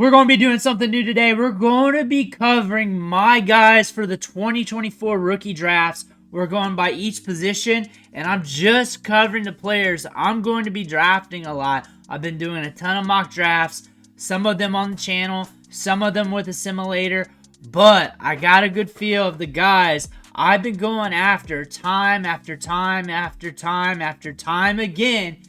We're going to be doing something new today. We're going to be covering my guys for the 2024 rookie drafts. We're going by each position, and I'm just covering the players I'm going to be drafting a lot. I've been doing a ton of mock drafts, some of them on the channel, some of them with a simulator, but I got a good feel of the guys I've been going after time after time after time after time again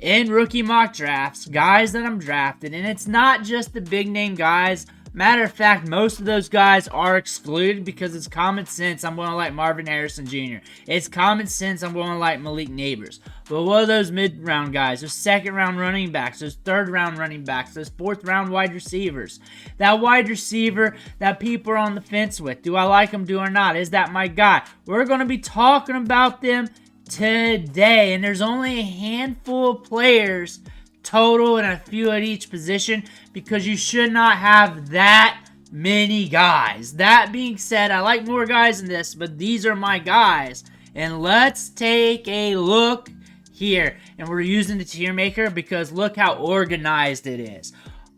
in rookie mock drafts, guys that I'm drafted. And it's not just the big name guys. Matter of fact, most of those guys are excluded because it's common sense I'm going to like Marvin Harrison Jr. It's common sense I'm going to like Malik Nabers. But what are those mid-round guys? Those second-round running backs, those third-round running backs, those fourth-round wide receivers. That wide receiver that people are on the fence with. Do I like him? Do I not? Is that my guy? We're going to be talking about them today. And there's only a handful of players total and a few at each position because you should not have that many guys. That being said, I like more guys in this, but these are my guys. And let's take a look here. And we're using the tier maker because look how organized it is.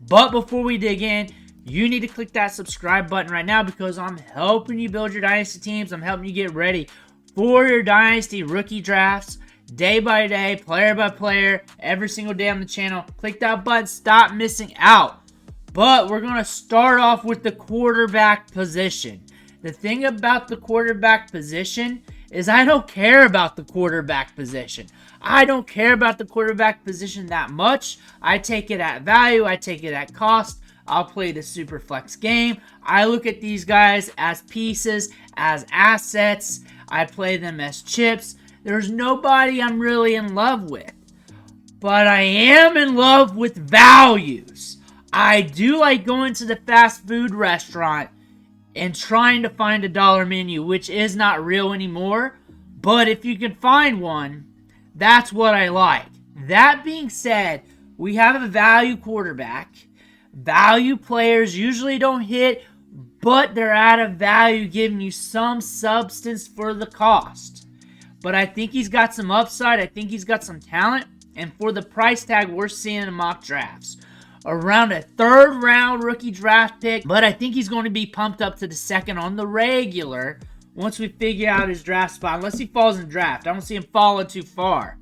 But before we dig in, you need to click that subscribe button right now because I'm helping you build your dynasty teams. I'm helping you get ready for your dynasty rookie drafts. Day by day, player by player, every single day on the channel. Click that button, stop missing out. But we're going to start off with the quarterback position. The thing about the quarterback position is I don't care about the quarterback position. I don't care about the quarterback position that much. I take it at value. I take it at cost. I'll play the super flex game. I look at these guys as pieces, as assets. I play them as chips. There's nobody I'm really in love with. But I am in love with values. I do like going to the fast food restaurant and trying to find a dollar menu, which is not real anymore. But if you can find one, that's what I like. That being said, we have a value quarterback. Value players usually don't hit, but they're at a value giving you some substance for the cost. But I think he's got some upside. I think he's got some talent. And for the price tag we're seeing in mock drafts, around a third round rookie draft pick. But I think he's going to be pumped up to the second on the regular once we figure out his draft spot. Unless he falls in draft. I don't see him falling too far.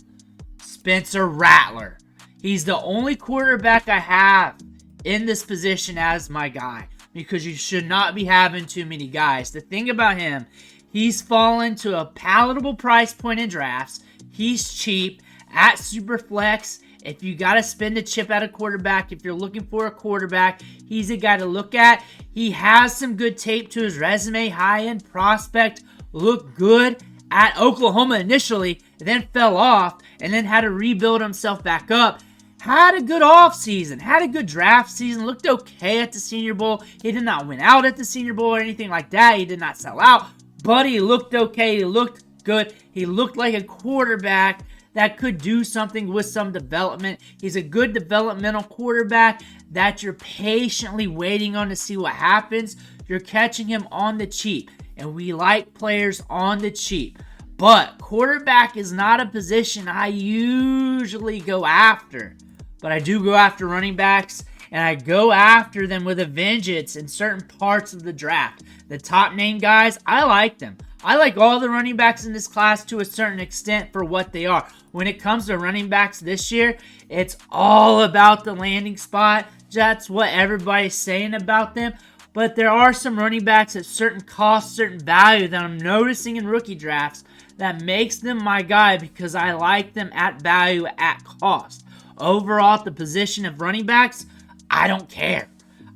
Spencer Rattler. He's the only quarterback I have in this position as my guy. Because you should not be having too many guys. The thing about him, he's fallen to a palatable price point in drafts. He's cheap at Superflex. If you got to spend a chip at a quarterback, if you're looking for a quarterback, he's a guy to look at. He has some good tape to his resume. High-end prospect. Looked good at Oklahoma initially, then fell off, and then had to rebuild himself back up. Had a good offseason, had a good draft season, looked okay at the Senior Bowl. He did not win out at the Senior Bowl or anything like that. He did not sell out, but he looked okay. He looked good. He looked like a quarterback that could do something with some development. He's a good developmental quarterback that you're patiently waiting on to see what happens. You're catching him on the cheap, and we like players on the cheap. But quarterback is not a position I usually go after. But I do go after running backs, and I go after them with a vengeance in certain parts of the draft. The top name guys, I like them. I like all the running backs in this class to a certain extent for what they are. When it comes to running backs this year, it's all about the landing spot. That's what everybody's saying about them. But there are some running backs at certain cost, certain value that I'm noticing in rookie drafts that makes them my guy because I like them at value, at cost. Overall, at the position of running backs, I don't care.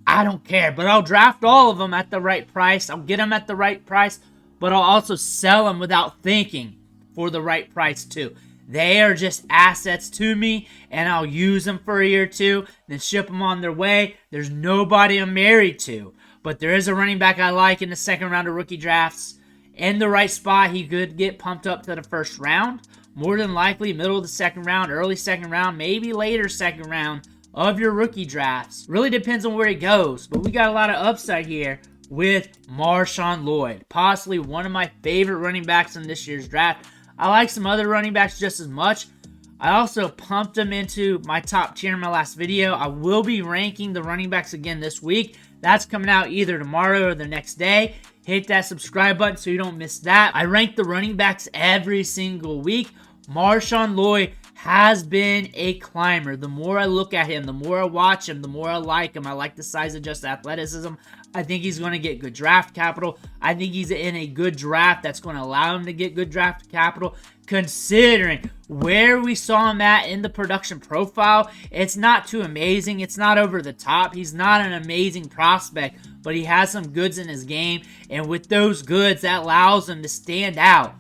I don't care, but I'll draft all of them at the right price. I'll get them at the right price, but I'll also sell them without thinking for the right price too. They are just assets to me, and I'll use them for a year or two, then ship them on their way. There's nobody I'm married to, but there is a running back I like in the second round of rookie drafts. In the right spot, he could get pumped up to the first round. More than likely, middle of the second round, early second round, maybe later second round of your rookie drafts. Really depends on where he goes, but we got a lot of upside here with Marshawn Lloyd. Possibly one of my favorite running backs in this year's draft. I like some other running backs just as much, I also pumped him into my top tier in my last video. I will be ranking the running backs again this week. That's coming out either tomorrow or the next day. Hit that subscribe button so you don't miss that. I rank the running backs every single week. Marshawn Lloyd has been a climber. The more I look at him, the more I watch him, the more I like him. I like the size-adjusted athleticism. I think he's going to get good draft capital. I think he's in a good draft that's going to allow him to get good draft capital. Considering where we saw him at in the production profile, it's not too amazing. It's not over the top. He's not an amazing prospect, but he has some goods in his game. And with those goods, that allows him to stand out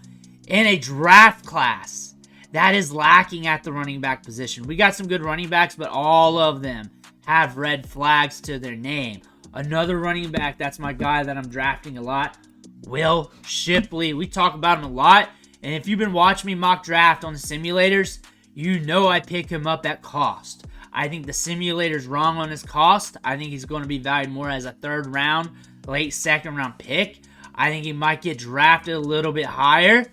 in a draft class that is lacking at the running back position. We got some good running backs, but all of them have red flags to their name. Another running back, that's my guy that I'm drafting a lot, Will Shipley. We talk about him a lot, and if you've been watching me mock draft on the simulators, you know I pick him up at cost. I think the simulator's wrong on his cost. I think he's going to be valued more as a third round, late second round pick. I think he might get drafted a little bit higher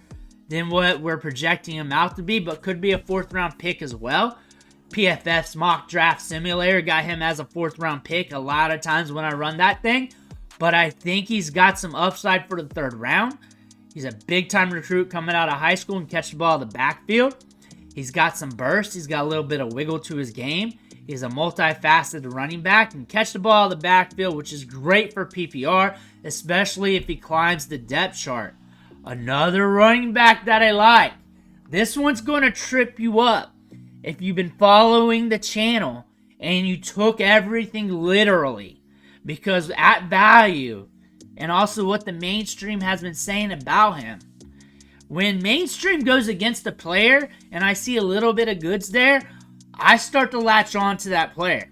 than what we're projecting him out to be, but could be a fourth round pick as well. PFF's mock draft simulator got him as a fourth round pick a lot of times when I run that thing, but I think he's got some upside for the third round. He's a big time recruit coming out of high school and catch the ball in the backfield. He's got some burst. He's got a little bit of wiggle to his game. He's a multifaceted running back and catch the ball in the backfield, which is great for PPR, especially if he climbs the depth chart. Another running back that I like. This one's going to trip you up if you've been following the channel and you took everything literally. Because at value, and also what the mainstream has been saying about him, when mainstream goes against a player and I see a little bit of goods there, I start to latch on to that player.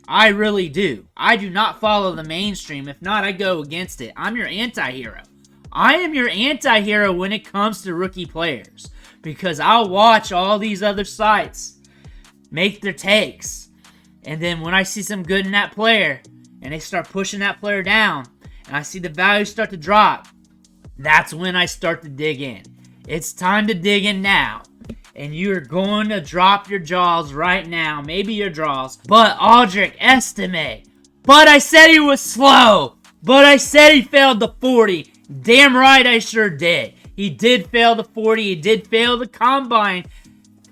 I really do. I do not follow the mainstream. If not, I go against it. I'm your anti-hero. I am your anti-hero when it comes to rookie players, because I'll watch all these other sites make their takes, and then when I see some good in that player and they start pushing that player down and I see the value start to drop, that's when I start to dig in. It's time to dig in now, and you're going to drop your jaws right now, maybe your draws. But Audric Estime, but I said he was slow, but I said he failed the 40. Damn right I sure did. He did fail the 40. He did fail the combine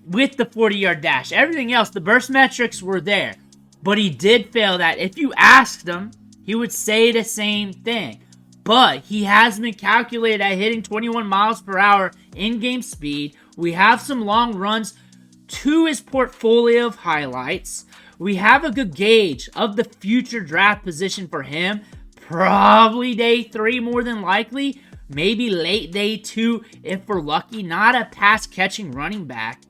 with the 40-yard dash. Everything else, the burst metrics were there. But he did fail that. If you asked him, he would say the same thing. But he has been calculated at hitting 21 miles per hour in-game speed. We have some long runs to his portfolio of highlights. We have a good gauge of the future draft position for him. Probably day 3 more than likely. Maybe late day 2 if we're lucky. Not a pass-catching running back.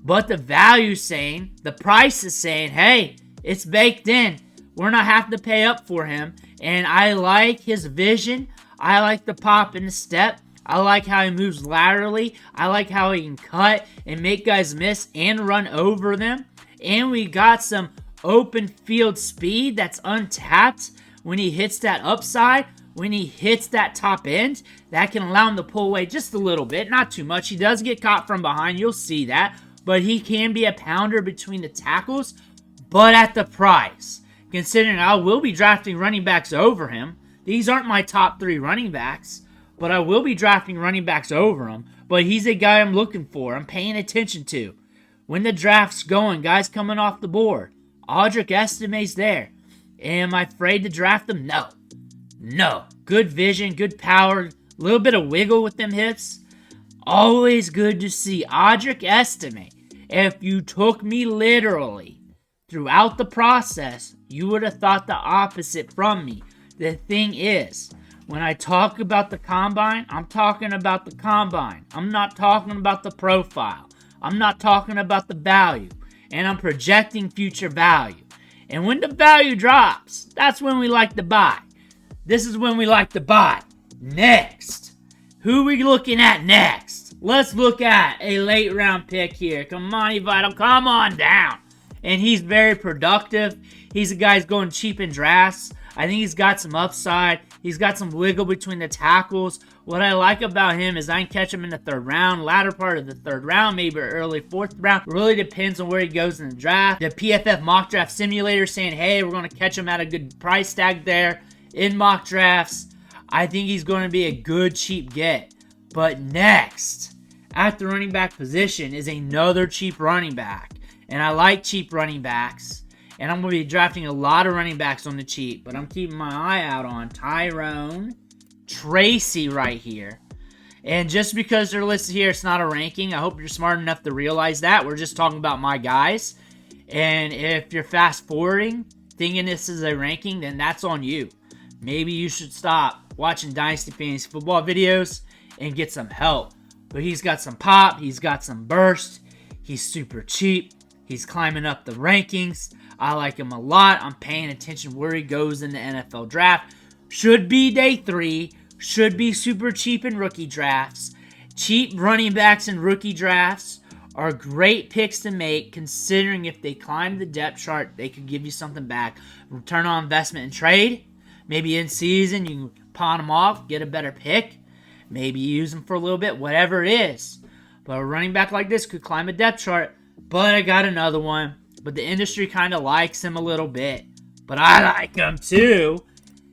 But the value's saying, the price is saying, hey, it's baked in. We're not having to pay up for him. And I like his vision. I like the pop in the step. I like how he moves laterally. I like how he can cut and make guys miss and run over them. And we got some open field speed that's untapped. When he hits that upside, when he hits that top end, that can allow him to pull away just a little bit. Not too much. He does get caught from behind. You'll see that. But he can be a pounder between the tackles. But at the price, considering I will be drafting running backs over him. These aren't my top 3 running backs. But I will be drafting running backs over him. But he's a guy I'm looking for. I'm paying attention to. When the draft's going, guys coming off the board. Audric Estime's there. Am I afraid to draft them? No. No. Good vision, good power, a little bit of wiggle with them hips. Always good to see. Audric Estime, if you took me literally throughout the process, you would have thought the opposite from me. The thing is, when I talk about the combine, I'm talking about the combine. I'm not talking about the profile. I'm not talking about the value. And I'm projecting future value. And when the value drops, that's when we like to buy. This is when we like to buy. Next. Who are we looking at next? Let's look at a late round pick here. Come on, Vital. Come on down. and he's very productive. He's a guy who's going cheap in drafts. I think he's got some upside. He's got some wiggle between the tackles. What I like about him is I can catch him in the 3rd round, latter part of the 3rd round, maybe early 4th round. Really depends on where he goes in the draft. The PFF Mock Draft Simulator saying, hey, we're going to catch him at a good price tag there in mock drafts. I think he's going to be a good cheap get. But next, at the running back position, is another cheap running back. And I like cheap running backs. And I'm going to be drafting a lot of running backs on the cheap. But I'm keeping my eye out on Tyrone Tracy right here. And just because they're listed here, it's not a ranking. I hope you're smart enough to realize that. We're just talking about my guys. And if you're fast forwarding, thinking this is a ranking, then that's on you. Maybe you should stop watching Dynasty Fantasy Football videos and get some help. But he's got some pop. He's got some burst. He's super cheap. He's climbing up the rankings. I like him a lot. I'm paying attention where he goes in the NFL draft. Should be day 3. Should be super cheap in rookie drafts. Cheap running backs in rookie drafts are great picks to make, considering if they climb the depth chart, they could give you something back. Return on investment and trade. Maybe in season, you can pawn them off, get a better pick. Maybe use them for a little bit, whatever it is. But a running back like this could climb a depth chart. But I got another one. But the industry kind of likes him a little bit. But I like him too.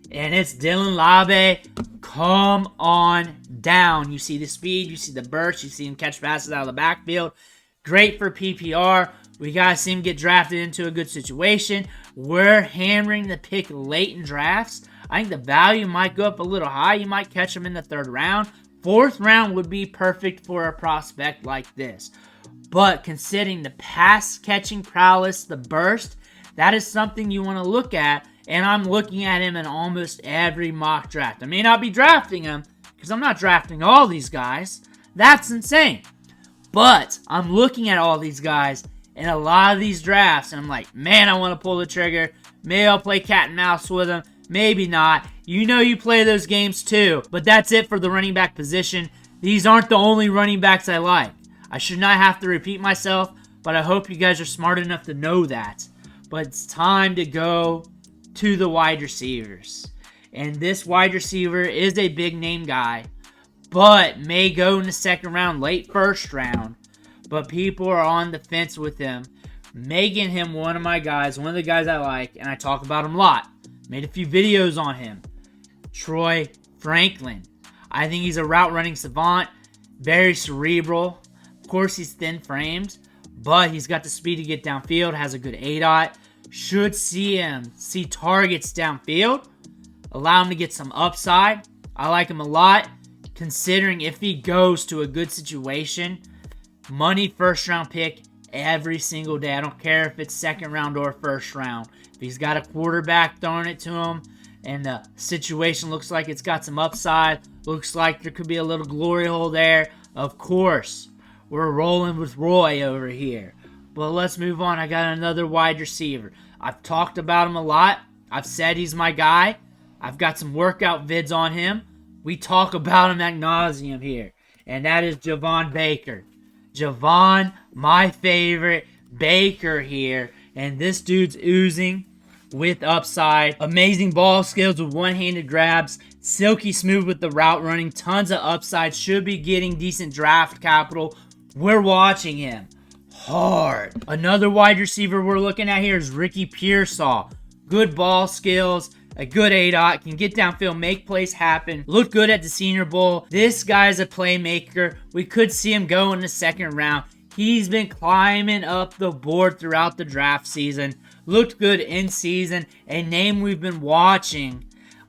And it's Dylan Labe. Come on down. You see the speed. You see the burst. You see him catch passes out of the backfield. Great for PPR. We got to see him get drafted into a good situation. We're hammering the pick late in drafts. I think the value might go up a little high. You might catch him in the 3rd round. 4th round would be perfect for a prospect like this. But considering the pass catching prowess, the burst, that is something you want to look at. And I'm looking at him in almost every mock draft. I may not be drafting him because I'm not drafting all these guys. That's insane. But I'm looking at all these guys in a lot of these drafts. And I'm like, man, I want to pull the trigger. Maybe I'll play cat and mouse with him. Maybe not. You know you play those games too. But that's it for the running back position. These aren't the only running backs I like. I should not have to repeat myself, but I hope you guys are smart enough to know that. But it's time to go to the wide receivers. And this wide receiver is a big name guy, but may go in the 2nd round, late 1st round. But people are on the fence with him, making him one of my guys, one of the guys I like, and I talk about him a lot. Made a few videos on him. Troy Franklin. I think he's a route running savant, very cerebral. Of course, he's thin-framed, but he's got the speed to get downfield, has a good ADOT. Should see targets downfield, allow him to get some upside. I like him a lot, considering if he goes to a good situation, money 1st round pick every single day. I don't care if it's 2nd round or 1st round. If he's got a quarterback throwing it to him, and the situation looks like it's got some upside, looks like there could be a little glory hole there, of course, we're rolling with Roy over here. But let's move on. I got another wide receiver. I've talked about him a lot. I've said he's my guy. I've got some workout vids on him. We talk about him ad nauseum here. And that is Javon Baker. Javon, my favorite, Baker here. And this dude's oozing with upside. Amazing ball skills with one-handed grabs. Silky smooth with the route running. Tons of upside. Should be getting decent draft capital. We're watching him hard. Another wide receiver we're looking at here is Ricky Pearsall. Good ball skills, a good ADOT, can get downfield, make plays happen, look good at the Senior Bowl. This guy's a playmaker. We could see him go in the 2nd round. He's been climbing up the board throughout the draft season. Looked good in season. A name we've been watching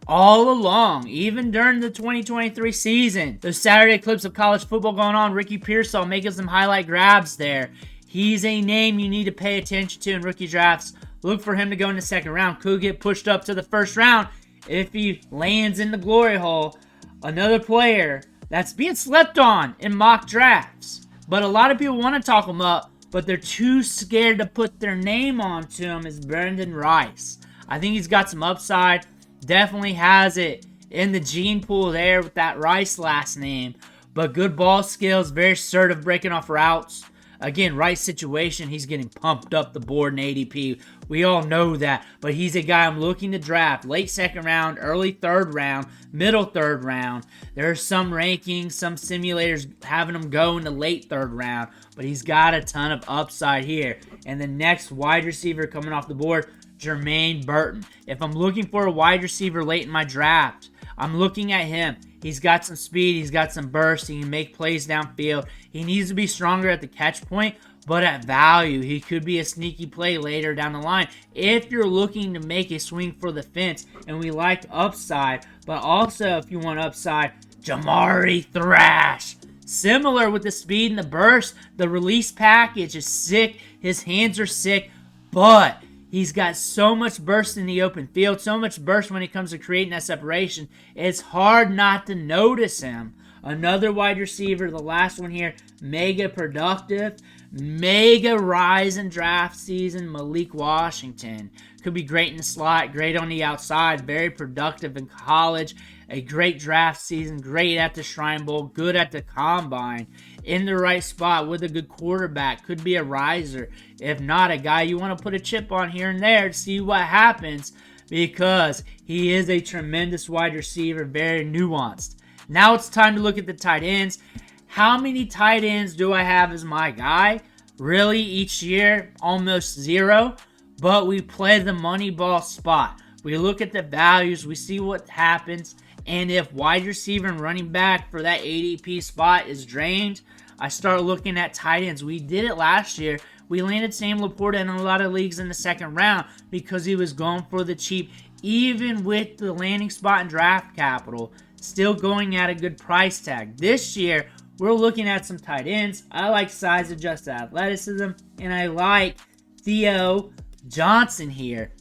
all along, even during the 2023 season. Those Saturday clips of college football going on, Ricky Pearsall making some highlight grabs there. He's a name you need to pay attention to in rookie drafts. Look for him to go in the 2nd round. Could get pushed up to the 1st round if he lands in the glory hole. Another player that's being slept on in mock drafts. But a lot of people want to talk him up, but they're too scared to put their name onto him is Brendan Rice. I think he's got some upside. Definitely has it in the gene pool there with that Rice last name. But good ball skills, very assertive breaking off routes. Again, right situation, he's getting pumped up the board in ADP. We all know that, but he's a guy I'm looking to draft. Late second round, early third round, middle third round. There are some rankings, some simulators having him go in the late third round, but he's got a ton of upside here. And the next wide receiver coming off the board, Jermaine Burton. If I'm looking for a wide receiver late in my draft, I'm looking at him. He's got some speed. He's got some burst. He can make plays downfield. He needs to be stronger at the catch point, but at value, he could be a sneaky play later down the line. If you're looking to make a swing for the fence, and we like upside, but also if you want upside, Jamari Thrash. Similar with the speed and the burst, the release package is sick. His hands are sick, but he's got so much burst in the open field, so much burst when it comes to creating that separation. It's hard not to notice him. Another wide receiver, the last one here, mega productive, mega rise in draft season, Malik Washington. Could be great in the slot, great on the outside, very productive in college, a great draft season, great at the Shrine Bowl, good at the Combine, in the right spot with a good quarterback, could be a riser. If not, a guy you want to put a chip on here and there to see what happens, because he is a tremendous wide receiver, very nuanced. Now it's time to look at the tight ends. How many tight ends do I have as my guy? Really, each year, almost zero. But we play the money ball spot. We look at the values. We see what happens. And if wide receiver and running back for that ADP spot is drained, I start looking at tight ends. We did it last year. We landed Sam Laporta in a lot of leagues in the second round because he was going for the cheap, even with the landing spot and draft capital, still going at a good price tag. This year, we're looking at some tight ends. I like size-adjusted athleticism, and I like Theo Johnson here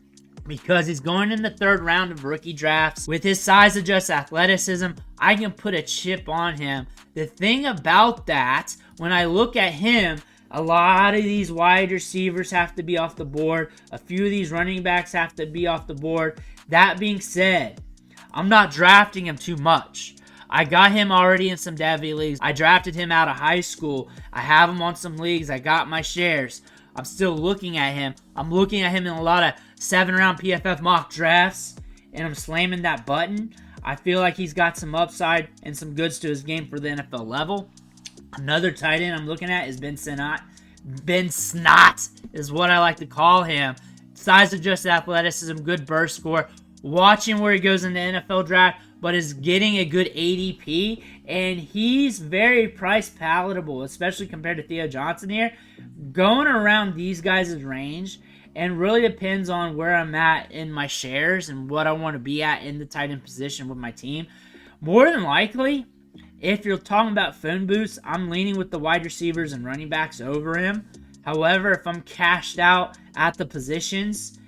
because he's going in the third round of rookie drafts. With his size-adjusted athleticism, I can put a chip on him. The thing about that, when I look at him, a lot of these wide receivers have to be off the board. A few of these running backs have to be off the board. That being said, I'm not drafting him too much. I got him already in some Devy leagues. I drafted him out of high school. I have him on some leagues. I got my shares. I'm still looking at him. I'm looking at him in a lot of 7-round PFF mock drafts, and I'm slamming that button. I feel like he's got some upside and some goods to his game for the NFL level. Another tight end I'm looking at is Ben Snot. Ben Snot is what I like to call him. Size-adjusted athleticism, good burst score. Watching where he goes in the NFL draft, but is getting a good ADP, and he's very price palatable, especially compared to Theo Johnson here. Going around these guys' range, and really depends on where I'm at in my shares and what I want to be at in the tight end position with my team. More than likely, if you're talking about phone boosts, I'm leaning with the wide receivers and running backs over him. However, if I'm cashed out at the positions,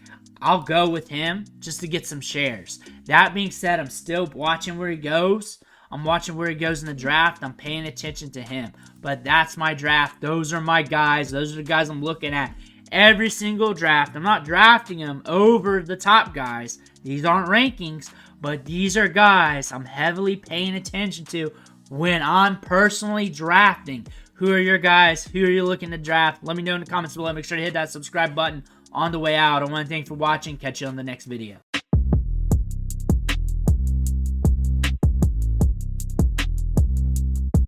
I'll go with him just to get some shares. That being said, I'm still watching where he goes. I'm watching where he goes in the draft. I'm paying attention to him. But that's my draft. Those are my guys. Those are the guys I'm looking at every single draft. I'm not drafting them over the top guys. These aren't rankings, but these are guys I'm heavily paying attention to when I'm personally drafting. Who are your guys? Who are you looking to draft? Let me know in the comments below. Make sure to hit that subscribe button on the way out. I want to thank you for watching. Catch you on the next video.